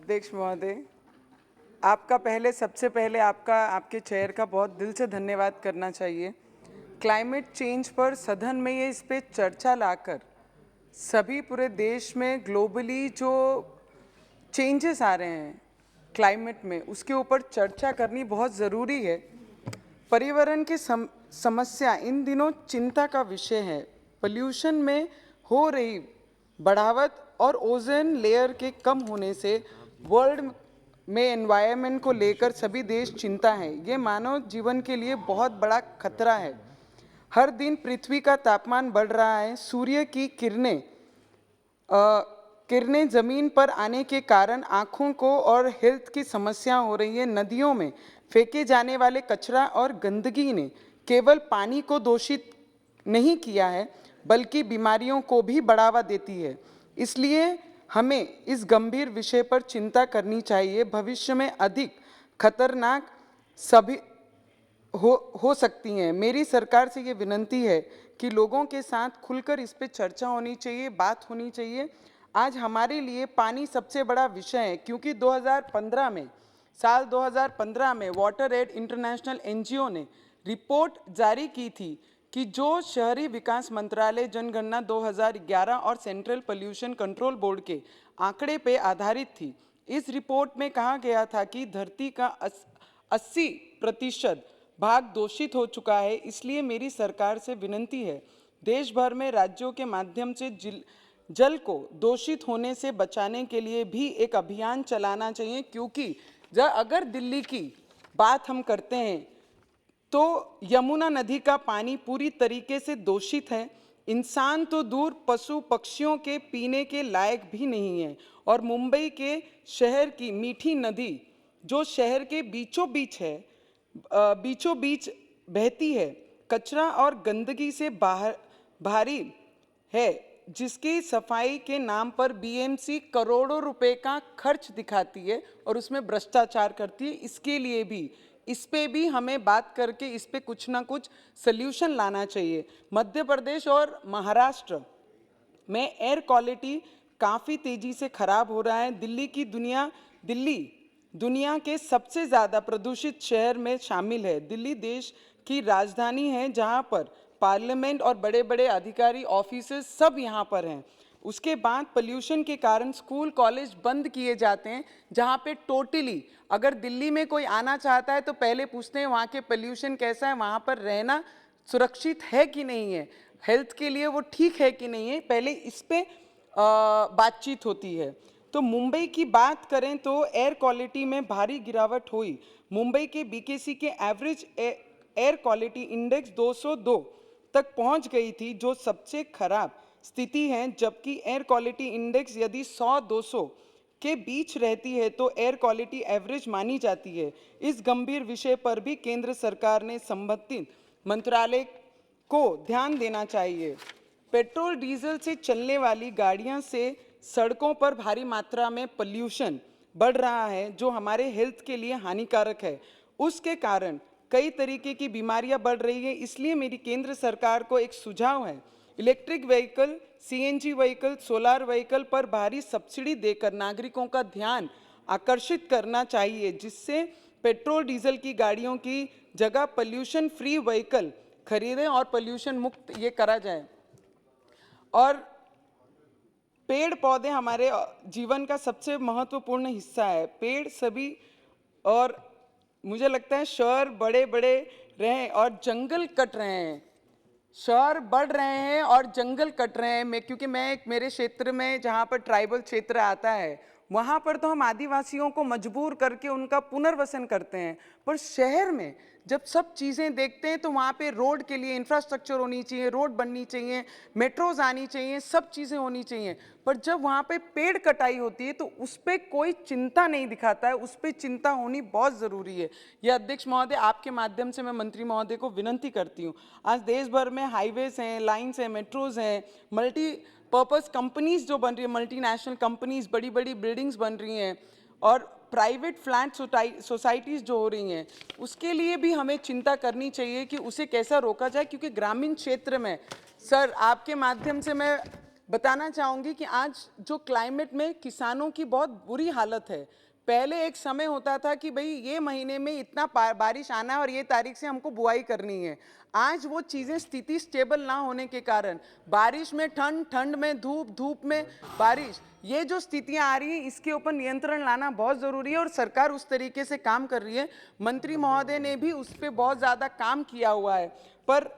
अध्यक्ष महोदय, आपका सबसे पहले आपके चेयर का बहुत दिल से धन्यवाद करना चाहिए। क्लाइमेट चेंज पर सदन में ये इस पे चर्चा लाकर सभी पूरे देश में ग्लोबली जो चेंजेस आ रहे हैं क्लाइमेट में, उसके ऊपर चर्चा करनी बहुत ज़रूरी है। पर्यावरण की समस्या इन दिनों चिंता का विषय है। पोल्यूशन में हो रही बढ़ावट और ओजोन लेयर के कम होने से वर्ल्ड में एनवायरनमेंट को लेकर सभी देश चिंता है। ये मानव जीवन के लिए बहुत बड़ा खतरा है। हर दिन पृथ्वी का तापमान बढ़ रहा है। सूर्य की किरणें जमीन पर आने के कारण आँखों को और हेल्थ की समस्या हो रही है। नदियों में फेंके जाने वाले कचरा और गंदगी ने केवल पानी को दूषित नहीं किया है, बल्कि बीमारियों को भी बढ़ावा देती है। इसलिए हमें इस गंभीर विषय पर चिंता करनी चाहिए। भविष्य में अधिक खतरनाक सभी हो सकती हैं। मेरी सरकार से ये विनती है कि लोगों के साथ खुलकर इस पे चर्चा होनी चाहिए, बात होनी चाहिए। आज हमारे लिए पानी सबसे बड़ा विषय है, क्योंकि साल 2015 में वाटर एड इंटरनेशनल एनजीओ ने रिपोर्ट जारी की थी कि जो शहरी विकास मंत्रालय जनगणना 2011 और सेंट्रल पोल्यूशन कंट्रोल बोर्ड के आंकड़े पे आधारित थी। इस रिपोर्ट में कहा गया था कि धरती का 80% भाग दूषित हो चुका है। इसलिए मेरी सरकार से विनती है, देश भर में राज्यों के माध्यम से जल को दूषित होने से बचाने के लिए भी एक अभियान चलाना चाहिए। क्योंकि अगर दिल्ली की बात हम करते हैं तो यमुना नदी का पानी पूरी तरीके से दूषित है। इंसान तो दूर, पशु पक्षियों के पीने के लायक भी नहीं है। और मुंबई के शहर की मीठी नदी जो शहर के बीचों बीच बहती है, कचरा और गंदगी से भारी है, जिसकी सफाई के नाम पर बीएमसी करोड़ों रुपए का खर्च दिखाती है और उसमें भ्रष्टाचार करती है। इसके लिए भी इस पे भी हमें बात करके इस पे कुछ ना कुछ सल्यूशन लाना चाहिए। मध्य प्रदेश और महाराष्ट्र में एयर क्वालिटी काफ़ी तेज़ी से खराब हो रहा है। दिल्ली दुनिया के सबसे ज़्यादा प्रदूषित शहर में शामिल है। दिल्ली देश की राजधानी है, जहां पर पार्लियामेंट और बड़े बड़े अधिकारी ऑफिसेस सब यहाँ पर हैं। उसके बाद पोल्यूशन के कारण स्कूल कॉलेज बंद किए जाते हैं, जहाँ पे टोटली अगर दिल्ली में कोई आना चाहता है तो पहले पूछते हैं वहाँ के पोल्यूशन कैसा है, वहाँ पर रहना सुरक्षित है कि नहीं है, हेल्थ के लिए वो ठीक है कि नहीं है, पहले इस पे बातचीत होती है। तो मुंबई की बात करें तो एयर क्वालिटी में भारी गिरावट हुई। मुंबई के बीकेसी के एवरेज एयर क्वालिटी इंडेक्स 202 तक पहुंच गई थी, जो सबसे खराब स्थिति है। जबकि एयर क्वालिटी इंडेक्स यदि 100-200 के बीच रहती है तो एयर क्वालिटी एवरेज मानी जाती है। इस गंभीर विषय पर भी केंद्र सरकार ने संबंधित मंत्रालय को ध्यान देना चाहिए। पेट्रोल डीजल से चलने वाली गाड़ियां से सड़कों पर भारी मात्रा में पोल्यूशन बढ़ रहा है, जो हमारे हेल्थ के लिए हानिकारक है। उसके कारण कई तरीके की बीमारियां बढ़ रही है। इसलिए मेरी केंद्र सरकार को एक सुझाव है, electric vehicle, CNG vehicle, solar vehicle पर भारी सब्सिडी देकर नागरिकों का ध्यान आकर्षित करना चाहिए, जिससे पेट्रोल डीजल की गाड़ियों की जगह पोल्यूशन फ्री व्हीकल खरीदें और पोल्यूशन मुक्त ये करा जाए। और पेड़ पौधे हमारे जीवन का सबसे महत्वपूर्ण हिस्सा है। पेड़ सभी, और मुझे लगता है शहर बड़े बड़े रहे और जंगल कट रहे हैं, शहर बढ़ रहे हैं और जंगल कट रहे हैं। क्योंकि मेरे क्षेत्र में जहाँ पर ट्राइबल क्षेत्र आता है, वहाँ पर तो हम आदिवासियों को मजबूर करके उनका पुनर्वसन करते हैं। पर शहर में जब सब चीज़ें देखते हैं तो वहाँ पे रोड के लिए इंफ्रास्ट्रक्चर होनी चाहिए, रोड बननी चाहिए, मेट्रोज आनी चाहिए, सब चीज़ें होनी चाहिए। पर जब वहाँ पे पेड़ कटाई होती है तो उस पर कोई चिंता नहीं दिखाता है। उस पर चिंता होनी बहुत ज़रूरी है। यह अध्यक्ष महोदय, आपके माध्यम से मैं मंत्री महोदय को विनती करती हूँ। आज देश भर में हाईवेज हैं, लाइन्स हैं, मेट्रोज हैं, मल्टी पर्पज़ कंपनीज जो बन रही है, मल्टीनेशनल कंपनीज, बड़ी बड़ी बिल्डिंग्स बन रही हैं, और प्राइवेट फ्लैट सोसाइटीज़ जो हो रही हैं, उसके लिए भी हमें चिंता करनी चाहिए कि उसे कैसा रोका जाए। क्योंकि ग्रामीण क्षेत्र में, सर आपके माध्यम से मैं बताना चाहूंगी कि आज जो क्लाइमेट में किसानों की बहुत बुरी हालत है। पहले एक समय होता था कि भाई ये महीने में इतना बारिश आना है और ये तारीख से हमको बुआई करनी है। आज वो चीज़ें स्थिति स्टेबल ना होने के कारण बारिश में ठंड, ठंड में धूप, धूप में बारिश, ये जो स्थितियां आ रही हैं इसके ऊपर नियंत्रण लाना बहुत ज़रूरी है और सरकार उस तरीके से काम कर रही है। मंत्री महोदय ने भी उस पर बहुत ज़्यादा काम किया हुआ है। पर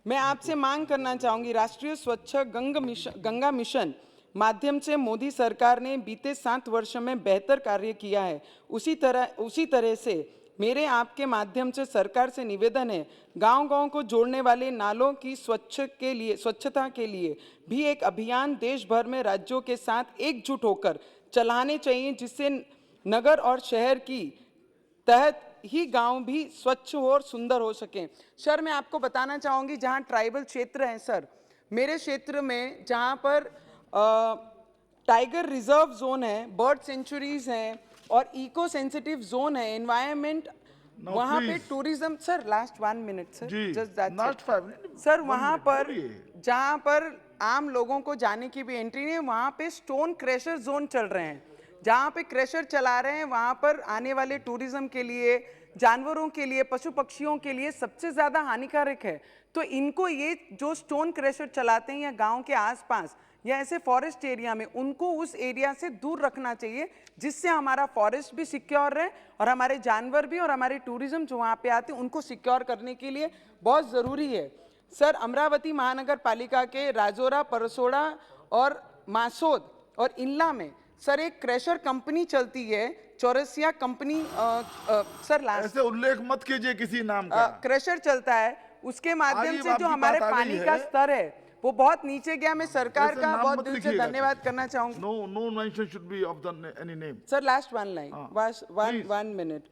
मैं आपसे मांग करना चाहूँगी, राष्ट्रीय स्वच्छ गंगा मिशन माध्यम से मोदी सरकार ने बीते 7 वर्षों में बेहतर कार्य किया है। उसी तरह से मेरे आपके माध्यम से सरकार से निवेदन है, गांव-गांव को जोड़ने वाले नालों की स्वच्छता के लिए भी एक अभियान देश भर में राज्यों के साथ एकजुट होकर चलाने चाहिए, जिससे नगर और शहर की तहत ही गांव भी स्वच्छ हो और सुंदर हो सके। सर, मैं आपको बताना चाहूँगी, जहाँ ट्राइबल क्षेत्र हैं सर, मेरे क्षेत्र में जहाँ पर टाइगर रिजर्व जोन है, बर्ड सेंचुरीज हैं और इको सेंसिटिव जोन है, एनवायरमेंट, वहाँ पे tourism, sir last 1 minute sir, just that's sir, वहाँ पर जहाँ पर आम लोगों को जाने की भी एंट्री नहीं है, वहाँ पे स्टोन क्रशर जोन चल रहे हैं। जहाँ पे क्रशर चला रहे हैं वहाँ पर आने वाले टूरिज्म के लिए, जानवरों के लिए, पशु पक्षियों के लिए सबसे ज़्यादा हानिकारक है। तो इनको, ये जो स्टोन क्रशर चलाते हैं या गांव के आसपास या ऐसे फॉरेस्ट एरिया में, उनको उस एरिया से दूर रखना चाहिए, जिससे हमारा फॉरेस्ट भी सिक्योर रहे और हमारे जानवर भी और हमारे टूरिज्म जो वहाँ पे आते हैं उनको सिक्योर करने के लिए बहुत ज़रूरी है। सर, अमरावती महानगर पालिका के राजौरा, परसोड़ा और मासोद और इल्ला में सर एक क्रशर कंपनी चलती है, चौरसिया कंपनी, सर लास्ट ऐसे उल्लेख मत कीजिए किसी नाम का। क्रशर चलता है, उसके माध्यम से जो हमारे पानी का स्तर है वो बहुत नीचे गया। मैं सरकार का बहुत दिल से धन्यवाद करना चाहूंगा। No mention should be of the any name. Sir last 1 line, बस 1 मिनट।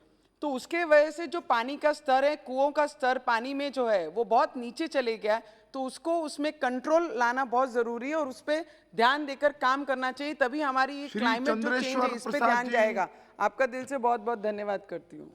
तो उसके वजह से जो पानी का स्तर है, कुओं का स्तर पानी में जो है वो बहुत नीचे चले गया, तो उसको, उसमें कंट्रोल लाना बहुत जरूरी है और उस पर ध्यान देकर काम करना चाहिए, तभी हमारी ये क्लाइमेट जो चेंज है इस पे ध्यान जाएगा। आपका दिल से बहुत बहुत धन्यवाद करती हूँ।